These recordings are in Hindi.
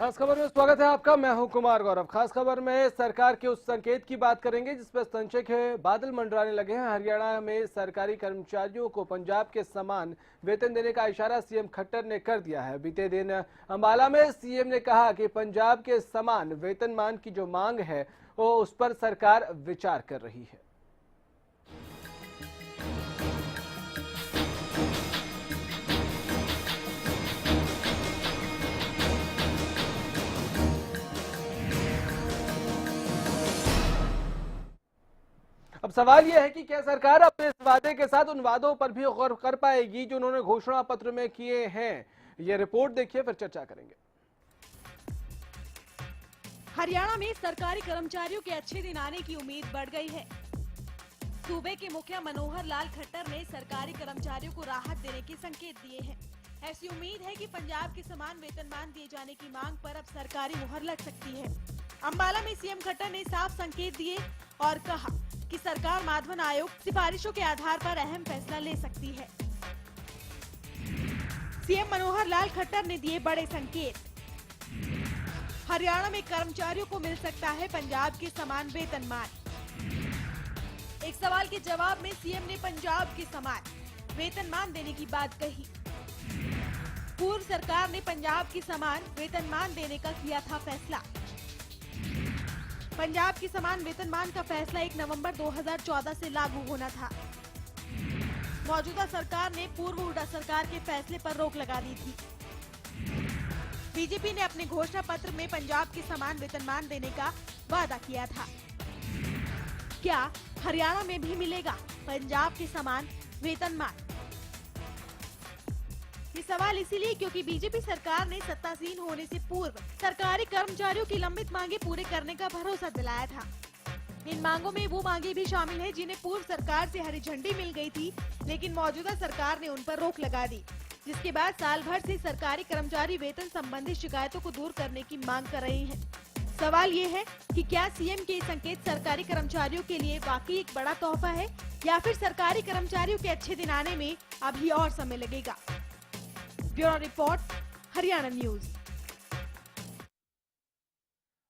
खास खबर में स्वागत है आपका। मैं हूं कुमार गौरव। खास खबर में सरकार के उस संकेत की बात करेंगे जिस पर संशय के बादल मंडराने लगे हैं। हरियाणा में सरकारी कर्मचारियों को पंजाब के समान वेतन देने का इशारा सीएम खट्टर ने कर दिया है। बीते दिन अंबाला में सीएम ने कहा कि पंजाब के समान वेतनमान की जो मांग है वो उस पर सरकार विचार कर रही है। अब सवाल यह है कि क्या सरकार अपने इस वादे के साथ उन वादों पर भी गौर कर पाएगी जो उन्होंने घोषणा पत्र में किए हैं। यह रिपोर्ट देखिए, फिर चर्चा करेंगे। हरियाणा में सरकारी कर्मचारियों के अच्छे दिन आने की उम्मीद बढ़ गई है। सूबे के मुखिया मनोहर लाल खट्टर ने सरकारी कर्मचारियों को राहत देने के संकेत दिए हैं। ऐसी उम्मीद है कि पंजाब के समान वेतनमान दिए जाने की मांग पर अब सरकारी मुहर लग सकती है। अंबाला में सीएम खट्टर ने साफ संकेत दिए और कहा कि सरकार माधवन आयोग सिफारिशों के आधार पर अहम फैसला ले सकती है। सीएम मनोहर लाल खट्टर ने दिए बड़े संकेत। हरियाणा में कर्मचारियों को मिल सकता है पंजाब के समान वेतनमान। एक सवाल के जवाब में सीएम ने पंजाब के समान वेतनमान देने की बात कही। पूर्व सरकार ने पंजाब के समान वेतनमान देने का किया था फैसला। पंजाब के समान वेतनमान का फैसला 1 नवंबर 2014 से लागू होना था। मौजूदा सरकार ने पूर्व हुड्डा सरकार के फैसले पर रोक लगा दी थी। बीजेपी ने अपने घोषणा पत्र में पंजाब के समान वेतनमान देने का वादा किया था। क्या हरियाणा में भी मिलेगा पंजाब के समान वेतनमान? ये सवाल इसीलिए क्योंकि बीजेपी सरकार ने सत्तासीन होने से पूर्व सरकारी कर्मचारियों की लंबित मांगे पूरे करने का भरोसा दिलाया था। इन मांगों में वो मांगे भी शामिल हैं जिन्हें पूर्व सरकार से हरी झंडी मिल गई थी, लेकिन मौजूदा सरकार ने उन पर रोक लगा दी, जिसके बाद साल भर से सरकारी कर्मचारी वेतन संबंधी शिकायतों को दूर करने की मांग कर रहे हैं। सवाल ये है कि क्या सीएम के संकेत सरकारी कर्मचारियों के लिए वाकई एक बड़ा तोहफा है या फिर सरकारी कर्मचारियों के अच्छे दिन आने में अभी और समय लगेगा। Bureau report, Haryana news.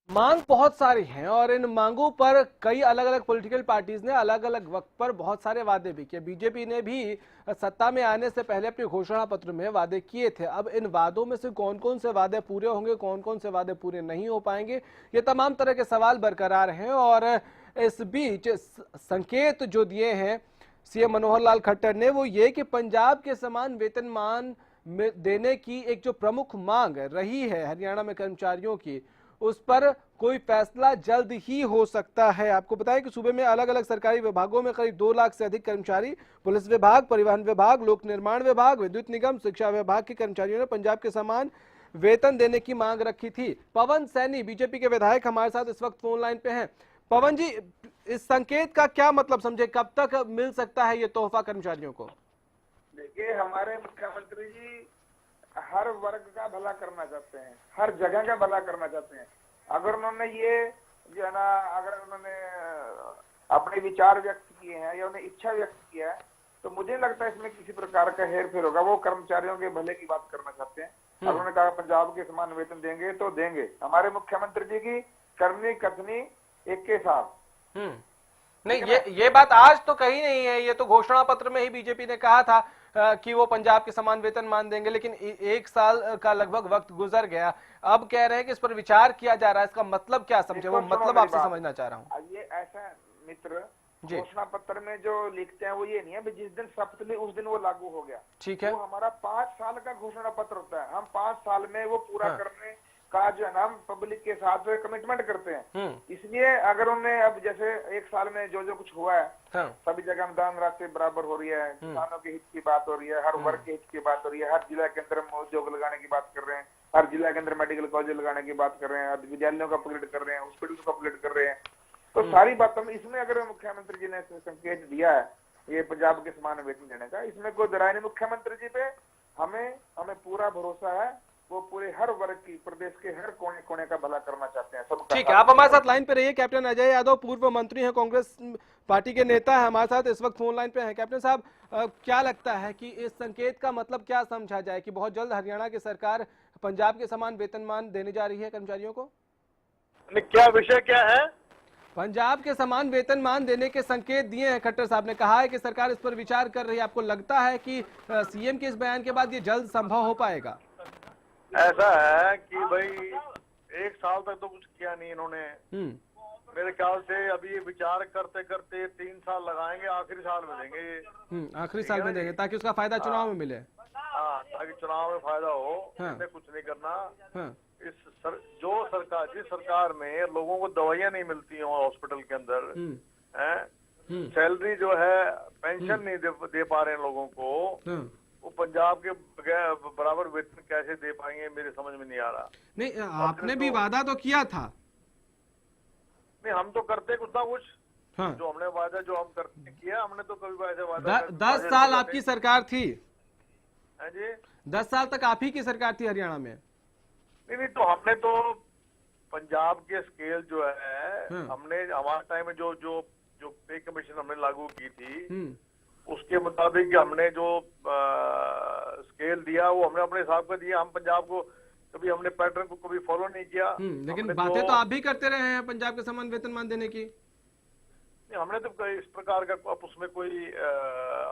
मांग बहुत सारी हैं और इन मांगों पर कई अलग अलग पॉलिटिकल पार्टीज ने अलग अलग वक्त पर बहुत सारे वादे भी किए। बीजेपी ने भी सत्ता में आने से पहले अपने घोषणा पत्र में वादे किए थे। अब इन वादों में से कौन कौन से वादे पूरे होंगे, कौन कौन से वादे पूरे नहीं हो पाएंगे, ये तमाम तरह के सवाल बरकरार हैं। और इस बीच संकेत जो दिए हैं सीएम मनोहर लाल खट्टर ने वो ये कि पंजाब के समान वेतनमान देने की एक जो प्रमुख मांग रही है हरियाणा में कर्मचारियों की, उस पर कोई फैसला जल्द ही हो सकता है। आपको बताएं कि सूबे में अलग अलग सरकारी विभागों में करीब 2 लाख से अधिक कर्मचारी, पुलिस विभाग, परिवहन विभाग, लोक निर्माण विभाग, विद्युत निगम, शिक्षा विभाग के कर्मचारियों ने पंजाब के समान वेतन देने की मांग रखी थी। पवन सैनी बीजेपी के विधायक हमारे साथ इस वक्त फोन लाइन पे हैं। पवन जी, इस संकेत का क्या मतलब समझे, कब तक मिल सकता है ये तोहफा कर्मचारियों को? देखिए, हमारे मुख्यमंत्री जी हर वर्ग का भला करना चाहते हैं, हर जगह का भला करना चाहते हैं। अगर उन्होंने ये जो है ना, अगर उन्होंने अपने विचार व्यक्त किए हैं या उन्हें इच्छा व्यक्त किया है, तो मुझे लगता है इसमें किसी प्रकार का हेर फेर होगा। वो कर्मचारियों के भले की बात करना चाहते हैं। अगर उन्होंने कहा पंजाब के समान वेतन देंगे तो देंगे। हमारे मुख्यमंत्री जी की करनी कथनी एक के साथ नहीं, ये बात आज तो कही नहीं है, ये तो घोषणा पत्र में ही बीजेपी ने कहा था कि वो पंजाब के समान वेतन मान देंगे, लेकिन 1 साल का लगभग वक्त गुजर गया। अब कह रहे हैं कि इस पर विचार किया जा रहा है। इसका मतलब क्या समझे, वो मतलब आपसे समझना चाह रहा हूँ। ये ऐसा मित्र घोषणा पत्र में जो लिखते हैं वो ये नहीं है जिस दिन शपथ ली उस दिन वो लागू हो गया। ठीक है, वो हमारा 5 साल का घोषणा पत्र होता है। हम 5 साल में वो पूरा करने का जो है ना पब्लिक के साथ कमिटमेंट करते हैं। इसलिए अगर उन्हें अब जैसे 1 साल में जो जो कुछ हुआ है, सभी जगह अनुदान राशि बराबर हो रही है, किसानों के हित की बात हो रही है, हर वर्ग के हित की बात हो रही है, हर जिला के अंदर उद्योग लगाने की बात कर रहे हैं, हर जिला के अंदर मेडिकल कॉलेज लगाने की बात कर रहे हैं, विद्यालयों का अपग्रेड कर रहे हैं, हॉस्पिटल को अपग्रेड कर रहे हैं। तो सारी बातों में इसमें अगर मुख्यमंत्री जी ने संकेत दिया है ये पंजाब के समान वेतन देने का, इसमें कोई दराय नहीं। मुख्यमंत्री जी पे हमें पूरा भरोसा है। वो पूरे हर वर्ग की, प्रदेश के हर कोने कोने का भला करना चाहते हैं। सब ठीक है, आप हमारे साथ लाइन पे रहिए। कैप्टन अजय यादव पूर्व मंत्री हैं, कांग्रेस पार्टी के नेता है, हमारे साथ इस वक्त फोन लाइन पे हैं। कैप्टन साहब, क्या लगता है कि इस संकेत का मतलब क्या समझा जाए कि बहुत जल्द हरियाणा की सरकार पंजाब के समान वेतनमान देने जा रही है कर्मचारियों को? क्या विषय क्या है? पंजाब के समान वेतनमान देने के संकेत दिए हैं खट्टर साहब ने। कहा है कि सरकार इस पर विचार कर रही है। आपको लगता है कि सीएम के इस बयान के बाद ये जल्द संभव हो पाएगा? ऐसा है कि भाई 1 साल तक तो कुछ किया नहीं इन्होंने। मेरे ख्याल से अभी ये विचार करते करते 3 साल लगाएंगे, आखिरी साल में देंगे ये। आखिरी साल में देंगे ताकि उसका फायदा चुनाव में मिले। हाँ, ताकि चुनाव में फायदा हो। इसमें कुछ नहीं करना। जो सरकार, जिस सरकार में लोगों को दवाइयां नहीं मिलती हो हॉस्पिटल के अंदर, सैलरी जो है, पेंशन नहीं दे पा रहे हैं लोगों को, वो पंजाब के बराबर वेतन कैसे दे पाएंगे, मेरे समझ में नहीं आ रहा। नहीं, आपने भी वादा तो किया था। नहीं, हम तो करते कुछ ना कुछ। जो हमने वादा, जो हम करते किया, हमने तो कभी ऐसे वादा 10 साल आपकी सरकार थी। है जी, 10 साल तक आप ही की सरकार थी हरियाणा में। नहीं, तो हमने तो पंजाब के स्केल जो है, हमने हमारे टाइम में जो पे कमीशन हमने लागू की थी, उसके मुताबिक हमने जो स्केल दिया वो हमने अपने हिसाब का दिया। हम पंजाब को कभी, हमने पैटर्न को कभी फॉलो नहीं किया। लेकिन बातें तो आप भी करते रहे हैं पंजाब के समान वेतनमान देने की। हमने तो इस प्रकार का उसमें कोई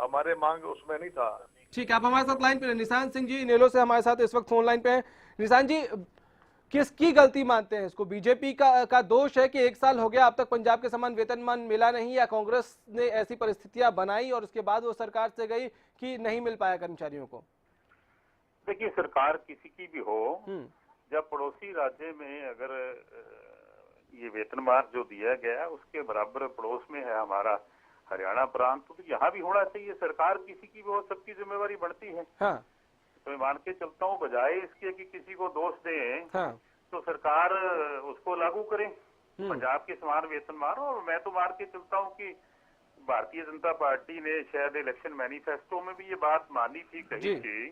हमारे मांग उसमें नहीं था। ठीक है, आप हमारे साथ लाइन पे निशांत सिंह जी इनेलो से हमारे साथ इस वक्त फोन लाइन पे हैं। निशांत जी, किसकी गलती मानते हैं इसको? बीजेपी का दोष है कि 1 साल हो गया अब तक पंजाब के समान वेतनमान मिला नहीं, या कांग्रेस ने ऐसी परिस्थितियां बनाई और उसके बाद वो सरकार से गई कि नहीं मिल पाया कर्मचारियों को? देखिए, सरकार किसी की भी हो, जब पड़ोसी राज्य में अगर ये वेतनमान जो दिया गया उसके बराबर पड़ोस में है हमारा हरियाणा प्रांत, तो यहाँ भी होना चाहिए। सरकार किसी की भी हो, सबकी जिम्मेवारी बढ़ती है। तो मैं मान के चलता हूँ, बजाय इसके कि किसी को दोष दें, तो सरकार उसको लागू करे, पंजाब के समान वेतनमान। और मैं तो मान के चलता हूँ कि भारतीय जनता पार्टी ने शायद इलेक्शन मैनिफेस्टो में भी ये बात मानी थी, कही थी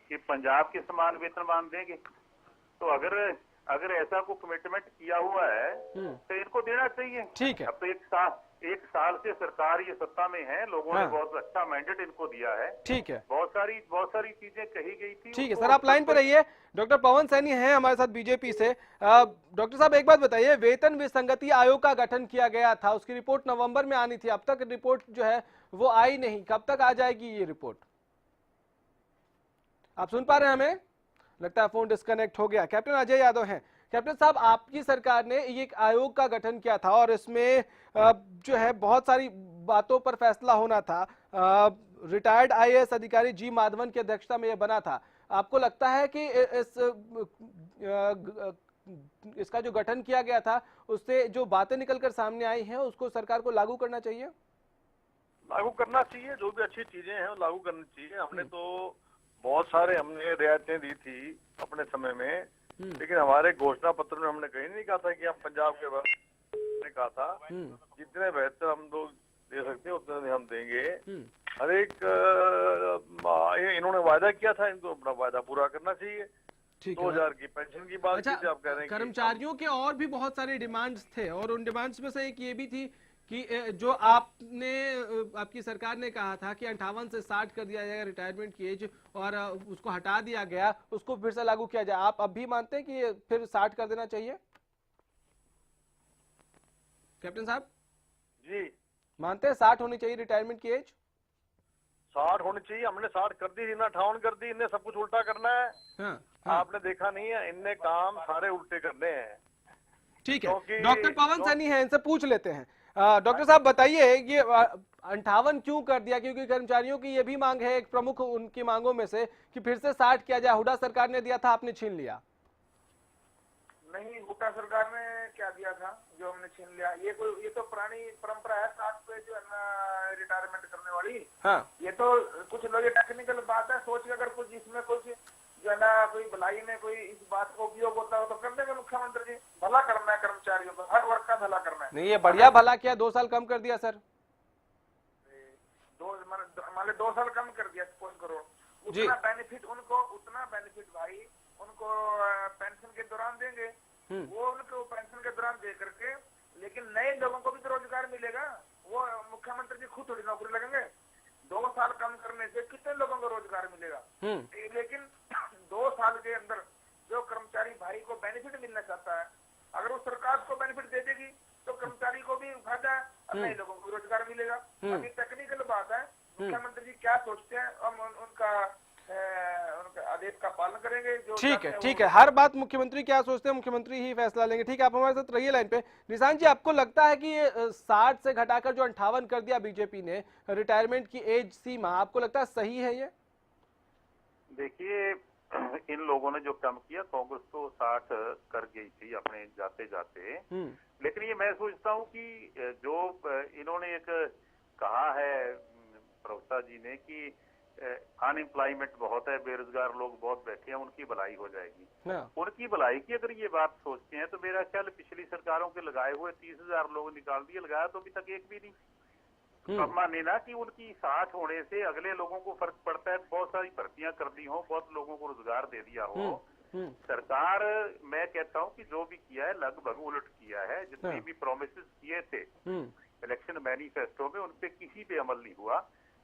कि पंजाब के समान वेतनमान देंगे। तो अगर ऐसा को कमिटमेंट किया हुआ है तो इनको देना चाहिए। ठीक है। अब तो 1 साल से सरकार ये सत्ता में है, लोगों ने बहुत अच्छा मैंडेट इनको दिया है। ठीक है, बहुत सारी चीजें कही गई थी। ठीक है सर, आप लाइन पे रहिए। डॉक्टर पवन सैनी हैं हमारे साथ बीजेपी से। डॉक्टर साहब, एक बात बताइए, वेतन विसंगति आयोग का गठन किया गया था, उसकी रिपोर्ट नवंबर में आनी थी, अब तक रिपोर्ट जो है वो आई नहीं। कब तक आ जाएगी ये रिपोर्ट? आप सुन पा रहे हैं हमें? लगता है फोन डिस्कनेक्ट हो गया। कैप्टन अजय यादव हैं। कैप्टन साहब, आपकी सरकार ने एक आयोग का गठन किया था और इसमें जो है बहुत सारी बातों पर फैसला होना था। रिटायर्ड आईएएस अधिकारी जी माधवन की अध्यक्षता में यह बना था। आपको लगता है कि इसका जो गठन किया गया था उससे जो बातें निकलकर सामने आई हैं उसको सरकार को लागू करना चाहिए? लागू करना चाहिए, जो भी अच्छी चीजें हैं वो लागू करनी चाहिए। हमने तो बहुत सारे हमने रियायतें दी थी अपने समय में, लेकिन हमारे घोषणा पत्र में हमने कहीं नहीं कहा था कि हम पंजाब के बारे में कहा था जितने बेहतर हम लोग दे सकते हैं उतने हम देंगे। हर एक इन्होंने वायदा किया था, इनको अपना वायदा पूरा करना चाहिए। 2000 की पेंशन की बात अच्छा, आप कह रहे हैं कर्मचारियों के और भी बहुत सारे डिमांड्स थे और उन डिमांड्स में से एक ये भी थी कि जो आपकी सरकार ने कहा था कि 58 से 60 कर दिया जाएगा रिटायरमेंट की एज, और उसको हटा दिया गया, उसको फिर से लागू किया जाए। आप अब भी मानते हैं कि फिर 60 कर देना चाहिए? कैप्टन साहब जी, मानते हैं 60 होनी चाहिए रिटायरमेंट की एज? 60 होनी चाहिए। हमने 60 कर दी थी ना, 58 कर दी। इनने सब कुछ उल्टा करना है। आपने देखा नहीं है, इनने काम सारे उल्टे करने हैं। ठीक है, डॉक्टर पवन सैनी है, इनसे पूछ लेते हैं। डॉक्टर साहब बताइए, ये 58 क्यों कर दिया? क्योंकि कर्मचारियों की ये भी मांग है, एक प्रमुख उनकी मांगों में से, कि फिर से 60 किया जाए। हुड्डा सरकार ने दिया था, आपने छीन लिया। नहीं, हुड्डा सरकार ने क्या दिया था जो हमने छीन लिया? ये तो पुरानी परंपरा है 60 पे जो है ना रिटायरमेंट करने वाली। ये तो कुछ लोग, ये टेक्निकल बात है, सोच के अगर कुछ इसमें कुछ जो है ना कोई भलाई में कोई इस बात का उपयोग होता हो तो कर देंगे मुख्यमंत्री जी। भला करना है कर्मचारियों को, हर वर्ग का भला करना है। नहीं, ये बढ़िया भला किया, 2 साल कम कर दिया सर। मान 2 साल कम कर दिया, सपोज करो, उतना बेनिफिट भाई उनको पेंशन के दौरान देंगे। वो उनको पेंशन के दौरान दे करके, लेकिन नए लोगों को भी तो रोजगार मिलेगा। वो मुख्यमंत्री जी खुद थोड़ी नौकरी लगेंगे। 2 साल कम करने से कितने लोगों को रोजगार मिलेगा? लेकिन 2 साल के अंदर नए लोगों को रोजगार मिलेगा। अभी टेक्निकल बात है, मुख्यमंत्री जी क्या सोचते हैं, हम उनका आदेश का पालन करेंगे। जो ठीक है, हर बात मुख्यमंत्री क्या सोचते हैं मुख्यमंत्री ही फैसला लेंगे। ठीक है, आप हमारे साथ रहिए लाइन पे। निशांत जी, आपको लगता है कि ये 60 से घटाकर जो 58 कर दिया बीजेपी ने रिटायरमेंट की एज सीमा, आपको लगता है सही है ये? देखिए, इन लोगों ने जो काम किया, कांग्रेस तो 60 कर गई थी अपने जाते जाते, लेकिन ये मैं सोचता हूँ कि जो इन्होंने एक कहा है प्रवक्ता जी ने कि अनएम्प्लॉयमेंट बहुत है, बेरोजगार लोग बहुत बैठे हैं, उनकी भलाई हो जाएगी। उनकी भलाई की अगर ये बात सोचते हैं तो मेरा ख्याल पिछली सरकारों के लगाए हुए 30,000 लोग निकाल दिए, लगाया तो अभी तक एक भी नहीं। अब माने ना कि उनकी 60 होने से अगले लोगों को फर्क पड़ता है, बहुत सारी भर्तियां कर दी हो, बहुत लोगों को रोजगार दे दिया हो। सरकार, मैं कहता हूँ कि जो भी किया है लगभग उलट किया है। जितने भी प्रोमिसेस किए थे इलेक्शन मैनिफेस्टो में, उनपे किसी पे अमल नहीं हुआ,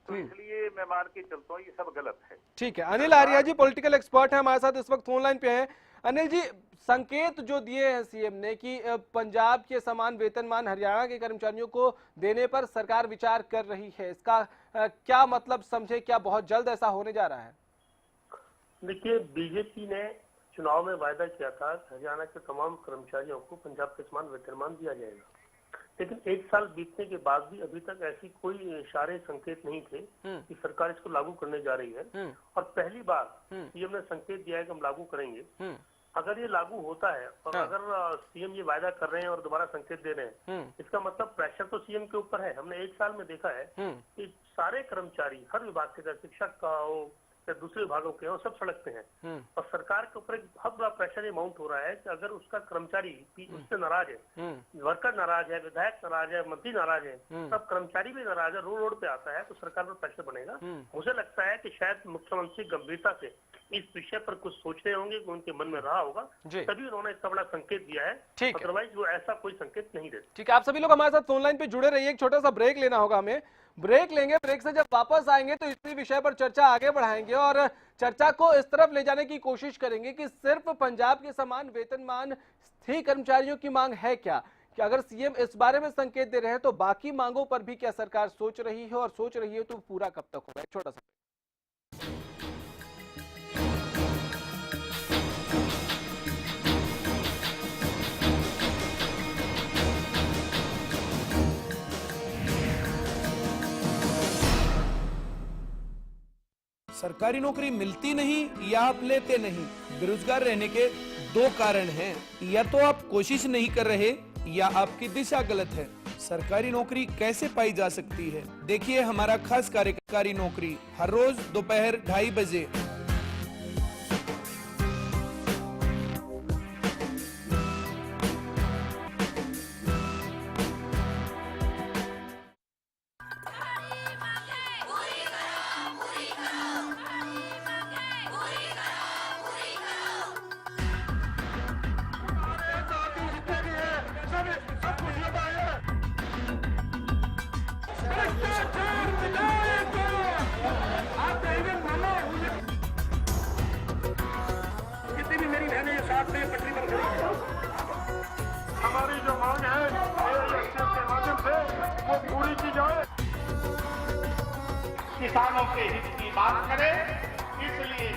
तो इसलिए मैं मान के चलता हूँ ये सब गलत है। ठीक है, अनिल आर्या जी पॉलिटिकल एक्सपर्ट है हमारे साथ इस वक्त फोन लाइन पे हैं। अनिल जी, संकेत जो दिए हैं सीएम ने कि पंजाब के समान वेतनमान हरियाणा के कर्मचारियों को देने पर सरकार विचार कर रही है, इसका क्या मतलब समझे, क्या बहुत जल्द ऐसा होने जा रहा है? देखिए, बीजेपी ने चुनाव में वायदा किया था हरियाणा के तमाम कर्मचारियों को पंजाब के समान वेतनमान दिया जाएगा, लेकिन 1 साल बीतने के बाद भी अभी तक ऐसी कोई इशारे संकेत नहीं थे कि सरकार इसको लागू करने जा रही है। और पहली बार सीएम ने संकेत दिया है कि हम लागू करेंगे। अगर ये लागू होता है और अगर सीएम ये वायदा कर रहे हैं और दोबारा संकेत दे रहे हैं, इसका मतलब प्रेशर तो सीएम के ऊपर है। हमने 1 साल में देखा है कि सारे कर्मचारी हर विभाग के, शिक्षक का हो या दूसरे विभागों के हो, सब सड़क पे हैं और सरकार के ऊपर एक बहुत बड़ा प्रेशर ये माउंट हो रहा है कि अगर उसका कर्मचारी उससे नाराज है, वर्कर नाराज है, विधायक नाराज है, मंत्री नाराज है, सब कर्मचारी भी नाराज है, रोड पे आता है, तो सरकार पर प्रेशर बनेगा। मुझे लगता है कि शायद मुख्यमंत्री गंभीरता से इस विषय पर कुछ सोच रहे होंगे, कि उनके मन में रहा होगा, तभी उन्होंने इतना बड़ा संकेत दिया है। अदरवाइज वो ऐसा कोई संकेत नहीं देते। ठीक है, आप सभी लोग हमारे साथ फोन लाइन पे जुड़े रहिए। एक छोटा सा ब्रेक लेना होगा हमें, ब्रेक लेंगे। ब्रेक से जब वापस आएंगे तो इसी विषय पर चर्चा आगे बढ़ाएंगे और चर्चा को इस तरफ ले जाने की कोशिश करेंगे कि सिर्फ पंजाब के समान वेतनमान ही कर्मचारियों की मांग है क्या, कि अगर सीएम इस बारे में संकेत दे रहे हैं तो बाकी मांगों पर भी क्या सरकार सोच रही है, और सोच रही है तो पूरा कब तक होगा। एक छोटा सा सरकारी नौकरी मिलती नहीं या आप लेते नहीं, बेरोजगार रहने के 2 कारण हैं। या तो आप कोशिश नहीं कर रहे या आपकी दिशा गलत है। सरकारी नौकरी कैसे पाई जा सकती है, देखिए हमारा खास कार्यकारी नौकरी हर रोज दोपहर 2:30 बजे। हमारी जो मांग है के माध्यम से वो पूरी की जाए। किसानों के हित की बात करें, इसलिए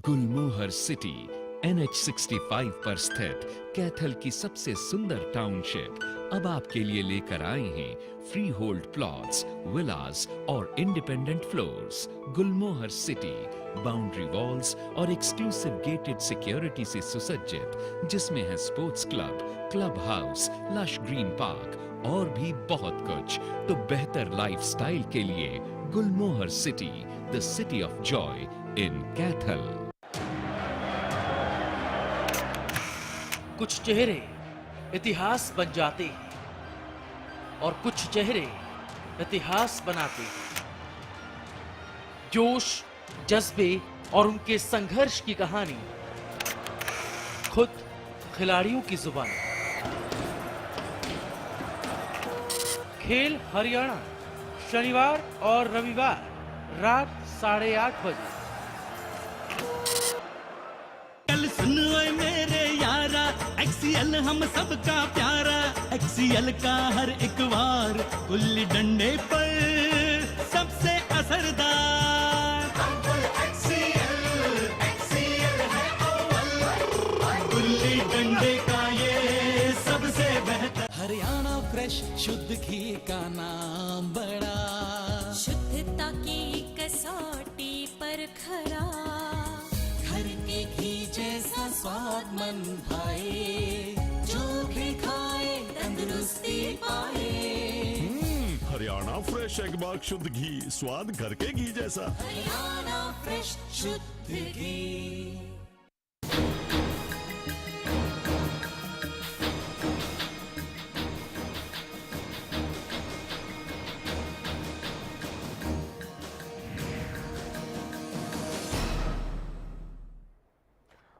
गुलमोहर सिटी NH65 पर स्थित कैथल की सबसे सुंदर टाउनशिप अब आपके लिए लेकर आए हैं फ्री होल्ड प्लॉट्स, विलास और independent floors. Gulmohar city boundary walls और एक्सक्लूसिव गेटेड सिक्योरिटी से सुसज्जित, जिसमें है sports club, club house, lush green park और भी बहुत कुछ। तो बेहतर लाइफस्टाइल के लिए Gulmohar city, the city of joy in Kaithal. कुछ चेहरे इतिहास बन जाते हैं और कुछ चेहरे इतिहास बनाते हैं। जोश, जज्बे और उनके संघर्ष की कहानी खुद खिलाड़ियों की जुबान। खेल हरियाणा, शनिवार और रविवार रात 8:30 बजे। हम सबका प्यारा एक्सीएल का हर एक वार, गुल्ली डंडे पर सबसे असरदार। एक्सीएल है अव्वल, गुल्ली डंडे का ये सबसे बेहतर। हरियाणा फ्रेश शुद्ध घी का नाम बड़ा, शुद्धता की कसौटी पर खरा, घर के घी जैसा स्वाद मन भाए, जो भी खाए तंदुरुस्ती पाए। हरियाणा फ्रेश एगबाग शुद्ध घी, स्वाद घर के घी जैसा। हरियाणा फ्रेश शुद्ध घी।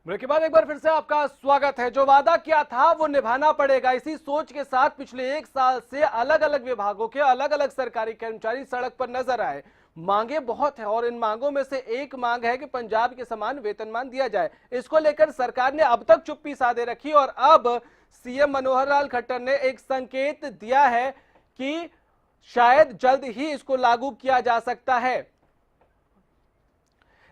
ब्रेक के बाद एक बार फिर से आपका स्वागत है। जो वादा किया था वो निभाना पड़ेगा, इसी सोच के साथ पिछले 1 साल से अलग अलग विभागों के अलग अलग सरकारी कर्मचारी सड़क पर नजर आए। मांगे बहुत है और इन मांगों में से एक मांग है कि पंजाब के समान वेतनमान दिया जाए। इसको लेकर सरकार ने अब तक चुप्पी साधे रखी और अब सीएम मनोहर लाल खट्टर ने एक संकेत दिया है कि शायद जल्द ही इसको लागू किया जा सकता है।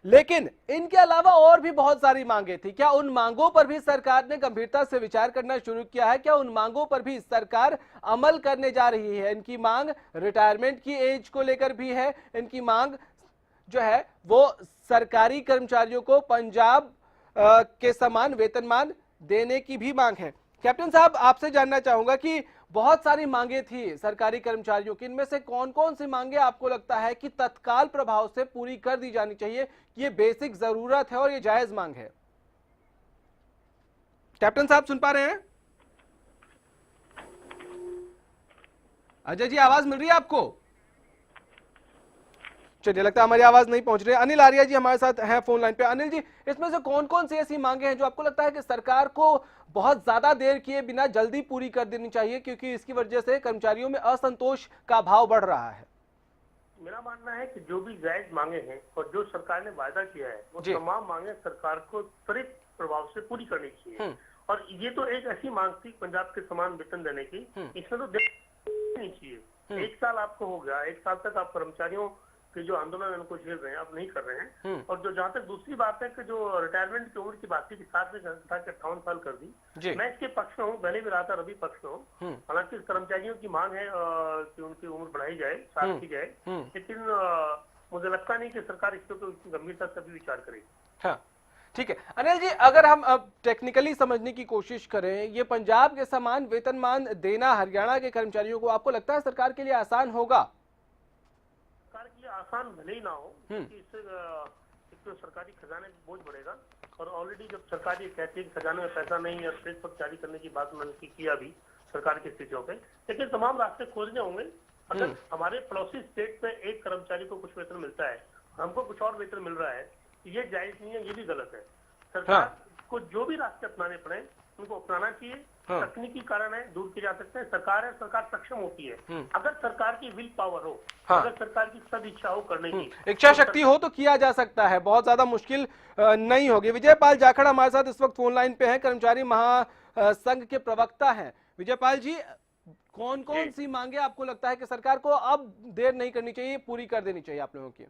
लेकिन इनके अलावा और भी बहुत सारी मांगे थी। क्या उन मांगों पर भी सरकार ने गंभीरता से विचार करना शुरू किया है? क्या उन मांगों पर भी सरकार अमल करने जा रही है? इनकी मांग रिटायरमेंट की एज को लेकर भी है। इनकी मांग जो है वो सरकारी कर्मचारियों को पंजाब के समान वेतनमान देने की भी मांग है। कैप्टन साहब, आपसे जानना चाहूंगा कि बहुत सारी मांगे थी सरकारी कर्मचारियों की, इनमें से कौन कौन सी मांगे आपको लगता है कि तत्काल प्रभाव से पूरी कर दी जानी चाहिए? ये बेसिक जरूरत है और ये जायज मांग है। कैप्टन साहब सुन पा रहे हैं? अजय जी, आवाज मिल रही है आपको? चलिए, लगता है हमारी आवाज नहीं पहुंच रही है। अनिल आर्या जी हमारे साथ हैं फोन लाइन पे। अनिल जी, इसमें से कौन कौन सी ऐसी मांगे हैं जो आपको लगता है कि सरकार को बहुत ज्यादा देर किए बिना जल्दी पूरी कर देनी चाहिए, क्योंकि इसकी वजह से कर्मचारियों में असंतोष का भाव बढ़ रहा है? मेरा मानना है कि जो भी जायज मांगे हैं और जो सरकार ने वायदा किया है वो तमाम मांगे सरकार को त्वरित प्रभाव से पूरी करनी चाहिए। और ये तो एक ऐसी मांग थी पंजाब के समान वेतन देने की, इसमें तो नहीं चाहिए। 1 साल आपको हो गया, 1 साल तक आप कर्मचारियों कि जो आंदोलन उनको झेल रहे हैं अब नहीं कर रहे हैं। और जो जहाँ तक दूसरी बात है कि जो रिटायरमेंट की उम्र की बात थी कि 7 में 58 साल कर दी, मैं इसके पक्ष में हूँ, पहले भी रहा था, अभी पक्ष में हूँ। हालांकि कर्मचारियों की मांग है कि उनकी उम्र बढ़ाई जाए, 7 की जाए, लेकिन मुझे लगता नहीं कि सरकार इसके ऊपर गंभीरता से भी विचार करेगी। हाँ, ठीक है। अनिल जी, अगर हम अब टेक्निकली समझने की कोशिश करें, ये पंजाब के समान वेतनमान देना हरियाणा के कर्मचारियों को आपको लगता है सरकार के लिए आसान होगा? सरकार के लिए आसान भले ही ना हो, क्योंकि इससे एक तो सरकारी खजाने में बोझ बढ़ेगा। और ऑलरेडी जब सरकार ये कहती है कि खजाने में पैसा नहीं है, स्टेट पर जारी करने की बात उन्होंने किया भी सरकार की स्थितियों पे, लेकिन तमाम रास्ते खोजने होंगे। अगर हमारे पड़ोसी स्टेट में एक कर्मचारी को कुछ वेतन मिलता है, हमको कुछ और वेतन मिल रहा है, ये जायज नहीं है, ये भी गलत है। सरकार को जो भी रास्ते अपनाने पड़े उनको अपनाना चाहिए। तकनीकी कारण है, दूर किए जा सकते हैं। सरकार है, सरकार सक्षम होती है अगर सरकार की विल पावर हो, अगर सरकार की सब इच्छा हो करने की, इच्छा शक्ति हो तो किया जा सकता है, बहुत ज्यादा मुश्किल नहीं होगी। विजयपाल जाखड़ हमारे साथ इस वक्त फोन लाइन पे हैं, कर्मचारी महासंघ के प्रवक्ता हैं। विजयपाल जी, कौन कौन सी मांगे आपको लगता है कि सरकार को अब देर नहीं करनी चाहिए, पूरी कर देनी चाहिए आप लोगों की?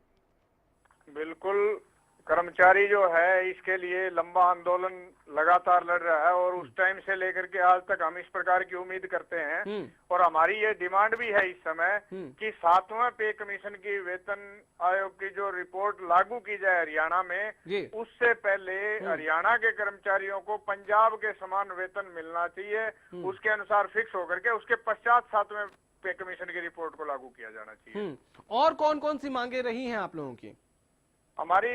बिल्कुल, कर्मचारी जो है इसके लिए लंबा आंदोलन लगातार लड़ रहा है और उस टाइम से लेकर के आज तक हम इस प्रकार की उम्मीद करते हैं और हमारी ये डिमांड भी है इस समय कि 7वां पे कमीशन की वेतन आयोग की जो रिपोर्ट लागू की जाए हरियाणा में, उससे पहले हरियाणा के कर्मचारियों को पंजाब के समान वेतन मिलना चाहिए। उसके अनुसार फिक्स होकर के उसके पश्चात 7वें पे कमीशन की रिपोर्ट को लागू किया जाना चाहिए। और कौन कौन सी मांगे रही हैं आप लोगों की? हमारी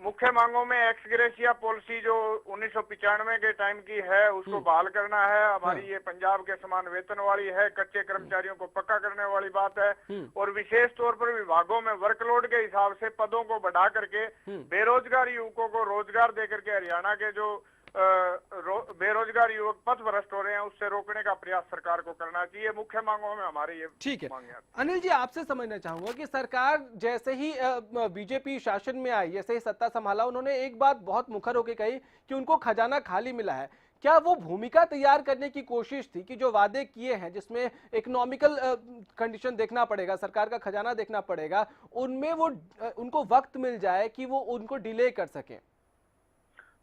मुख्य मांगों में एक्स ग्रेशिया पॉलिसी जो 1995 के टाइम की है उसको बहाल करना है। हमारी ये पंजाब के समान वेतन वाली है, कच्चे कर्मचारियों को पक्का करने वाली बात है। और विशेष तौर पर विभागों में वर्कलोड के हिसाब से पदों को बढ़ा करके बेरोजगार युवकों को रोजगार दे करके हरियाणा के जो बेरोजगार युवक पथ भ्रष्ट हो रहे हैं उससे रोकने का प्रयास सरकार को करना चाहिए। मुख्य मांगों में हमारी ये ठीक है। अनिल जी, आपसे समझना चाहूंगा कि सरकार जैसे ही बीजेपी शासन में आई, जैसे ही सत्ता संभाला, उन्होंने एक बात बहुत मुखर होकर कही कि उनको खजाना खाली मिला है। क्या वो भूमिका तैयार करने की कोशिश थी कि जो वादे किए हैं जिसमें इकोनॉमिकल कंडीशन देखना पड़ेगा, सरकार का खजाना देखना पड़ेगा, उनमें वो उनको वक्त मिल जाए कि वो उनको डिले कर सकें?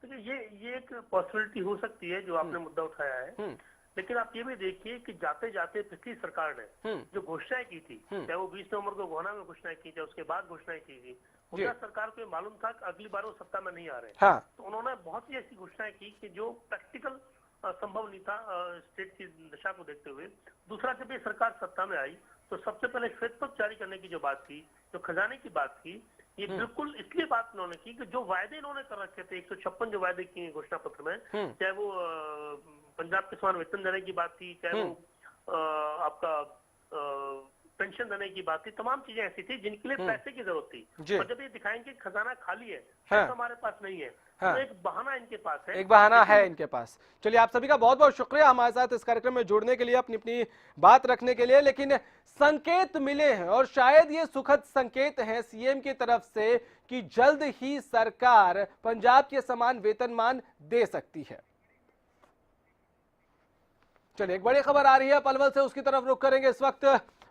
देखिए ये एक पॉसिबिलिटी हो सकती है जो आपने मुद्दा उठाया है, लेकिन आप ये भी देखिए कि जाते जाते पिछली सरकार ने जो घोषणाएं की थी, चाहे वो 20 नवंबर को गोहना में घोषणाएं की, चाहे उसके बाद घोषणाएं की थी, उसका सरकार को मालूम था कि अगली बार वो सत्ता में नहीं आ रहे। तो उन्होंने बहुत सी ऐसी घोषणाएं की कि जो प्रैक्टिकल संभव नहीं था स्टेट की दशा को देखते हुए। दूसरा, जब ये सरकार सत्ता में आई तो सबसे पहले श्वेत पत्र जारी करने की जो बात थी, जो खजाने की बात थी, ये बिल्कुल इसलिए बात उन्होंने की कि जो वायदे इन्होंने कर रखे थे, 156 जो वायदे किए घोषणा पत्र में, चाहे वो पंजाब के समान वेतन देने की बात थी, चाहे वो आपका पेंशन देने की बात थी, तमाम चीजें ऐसी थी जिनके लिए पैसे की जरूरत थी। और जब ये दिखाएंगे खजाना खाली है, पैसा हमारे पास नहीं है, तो एक बहाना इनके पास है, एक बहाना है इनके पास। चलिए, आप सभी का बहुत बहुत शुक्रिया हमारे साथ इस कार्यक्रम में जुड़ने के लिए, अपनी अपनी बात रखने के लिए। लेकिन संकेत मिले हैं और शायद ये सुखद संकेत हैं सीएम की तरफ से कि जल्द ही सरकार पंजाब के समान वेतनमान दे सकती है। चलिए, एक बड़ी खबर आ रही है पलवल से, उसकी तरफ रुख करेंगे इस वक्त।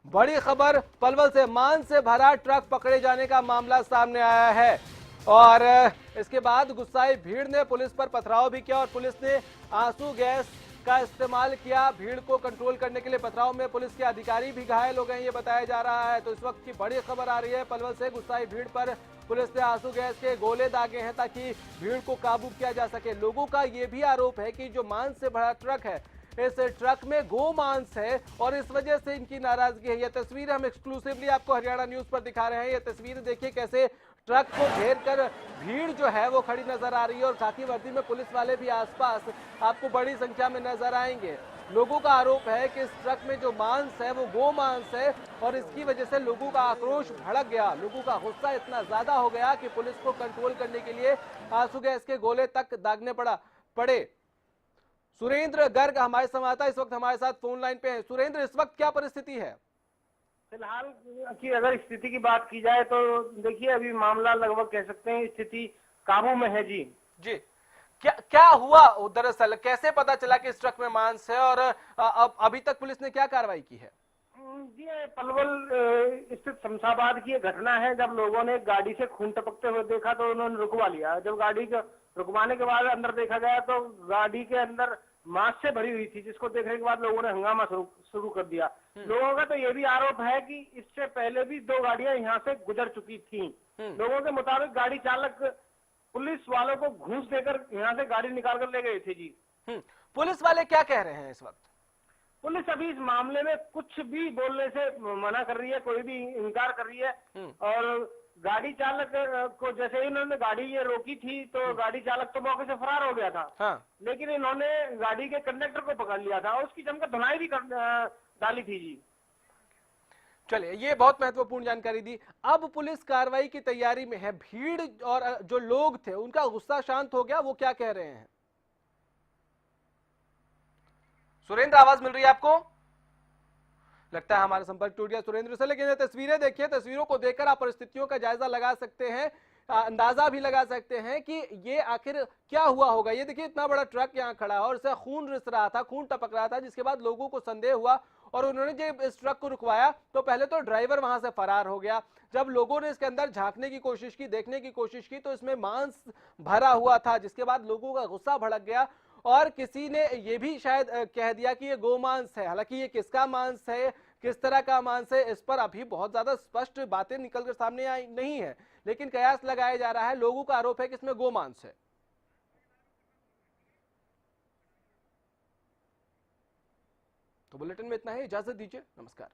बड़ी खबर पलवल से, मान से भरा ट्रक पकड़े जाने का मामला सामने आया है और इसके बाद गुस्साई भीड़ ने पुलिस पर पथराव भी किया और पुलिस ने आंसू गैस का इस्तेमाल किया भीड़ को कंट्रोल करने के लिए। पथराव में पुलिस के अधिकारी भी घायल हो गए, ये बताया जा रहा है। तो इस वक्त की बड़ी खबर आ रही है पलवल से, गुस्साई भीड़ पर पुलिस ने आंसू गैस के गोले दागे हैं ताकि भीड़ को काबू किया जा सके। लोगों का ये भी आरोप है कि जो मान से भरा ट्रक है, इस ट्रक में गोमांस है और इस वजह से इनकी नाराजगी है। ये तस्वीर हम एक्सक्लूसिवली आपको हरियाणा न्यूज पर दिखा रहे हैं। ये तस्वीर देखिए कैसे ट्रक को घेर कर भीड़ जो है वो खड़ी नजर आ रही है और खाकी वर्दी में पुलिस वाले भी आसपास आपको बड़ी संख्या में नजर आएंगे। लोगों का आरोप है कि इस ट्रक में जो मांस है वो गोमांस है और इसकी वजह से लोगों का आक्रोश भड़क गया। लोगों का गुस्सा इतना ज्यादा हो गया कि पुलिस को कंट्रोल करने के लिए आंसू गैस के गोले तक दागने पड़े। सुरेंद्र गर्ग हमारे संवाददाता इस वक्त हमारे साथ फोन लाइन पे हैं। सुरेंद्र, इस वक्त क्या परिस्थिति है? फिलहाल की अगर स्थिति की बात की जाए तो देखिए अभी मामला लगभग कह सकते हैं स्थिति काबू में है। जी क्या हुआ दरअसल, कैसे पता चला कि इस ट्रक में मांस है और अभी तक पुलिस ने क्या कार्रवाई की है? जी, पलवल स्थित शमशाबाद की घटना है। जब लोगों ने गाड़ी से खून टपकते हुए देखा तो उन्होंने रुकवा लिया। जब गाड़ी को रुकवाने के बाद अंदर देखा गया तो गाड़ी के अंदर मांस से भरी हुई थी, जिसको देखने के बाद लोगों ने हंगामा शुरू कर दिया। लोगों का तो ये भी आरोप है कि इससे पहले भी 2 गाड़ियां यहाँ से गुजर चुकी थीं। लोगों के मुताबिक गाड़ी चालक पुलिस वालों को घूस देकर यहाँ से गाड़ी निकाल कर ले गए थे। जी, पुलिस वाले क्या कह रहे हैं इस वक्त? पुलिस अभी इस मामले में कुछ भी बोलने से मना कर रही है, कोई भी इनकार कर रही है। और गाड़ी चालक को जैसे ही इन्होंने गाड़ी ये रोकी थी तो गाड़ी चालक तो मौके से फरार हो गया था। लेकिन इन्होंने गाड़ी के कंडक्टर को पकड़ लिया था और उसकी जमकर धुनाई भी डाली थी। जी, चलिए, ये बहुत महत्वपूर्ण जानकारी दी। अब पुलिस कार्रवाई की तैयारी में है। भीड़ और जो लोग थे उनका गुस्सा शांत हो गया, वो क्या कह रहे हैं? सुरेंद्र, आवाज मिल रही है आपको? लगता है हमारा संपर्क टूट गया सुरेंद्र से। लेकिन ये तस्वीरें देखिए, तस्वीरों को देखकर आप परिस्थितियों का जायजा लगा सकते हैं, अंदाजा भी लगा सकते हैं कि ये आखिर क्या हुआ होगा। ये देखिए, इतना बड़ा ट्रक यहाँ खड़ा है और इससे खून रिस रहा था, खून टपक रहा था, जिसके बाद लोगों को संदेह हुआ और उन्होंने जब इस ट्रक को रुकवाया तो पहले तो ड्राइवर वहां से फरार हो गया। जब लोगों ने इसके अंदर झांकने की कोशिश की, देखने की कोशिश की, तो इसमें मांस भरा हुआ था, जिसके बाद लोगों का गुस्सा भड़क गया और किसी ने ये भी शायद कह दिया कि ये गोमांस है। हालांकि ये किसका मांस है, किस तरह का मांस है, इस पर अभी बहुत ज्यादा स्पष्ट बातें निकलकर सामने आई नहीं है, लेकिन कयास लगाया जा रहा है। लोगों का आरोप है कि इसमें गोमांस है। तो बुलेटिन में इतना ही, इजाजत दीजिए, नमस्कार।